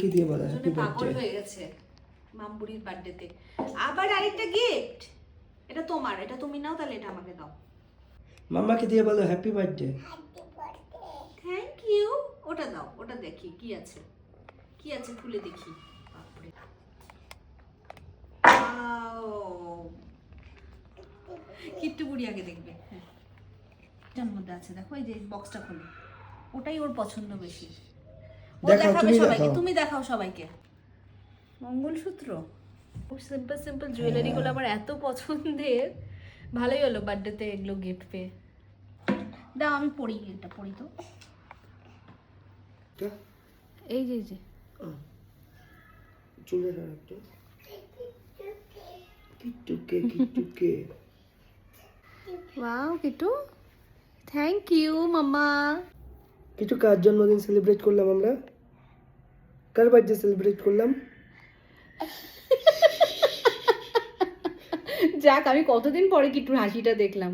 কি দিয়ে বলো হ্যাপি পাগল বার্থডে। হয়ে গেছে মামবুড়ির বার্থডেতে। আবার আরেকটা গিফট, এটা তোমার, এটা তুমি নাও, তাহলে এটা আমাকে দাও। মাম্মাকে দিয়ে বলো হ্যাপি বার্থডে। Thank you. ওটা দাও, ওটা দেখি কি আছে, কি আছে খুলে দেখি। বাপরে, কিট্টু বুড়ি আগে দেখবে। হ্যাঁ, এটার মধ্যে আছে, দেখো এই যে বক্সটা খোলো, ওটাই ওর পছন্দ বেশি। ও দেখাও, দেখাবে তুমি সবাইকে, দেখাও। তুমি দেখাও সবাইকে। মঙ্গলসূত্র, খুব সিম্পল সিম্পল জুয়েলারি গুলো আমার এত পছন্দের। ভালোই হলো বার্থডেতে এগুলো গিফট পেয়ে। দাও আমি পড়ি, এটা পড়ি তো। এই যে এই যে চলে যাও একটু। কিট্টুকে কিট্টুকে। ওয়াও কিটু, থ্যাংক ইউ মাম্মা। কিছু কার জন্মদিন সেলিব্রেট করলাম আমরা? কার বার্থডে সেলিব্রেট করলাম? যাক, আমি কতদিন পরে কিটুর হাসিটা দেখলাম।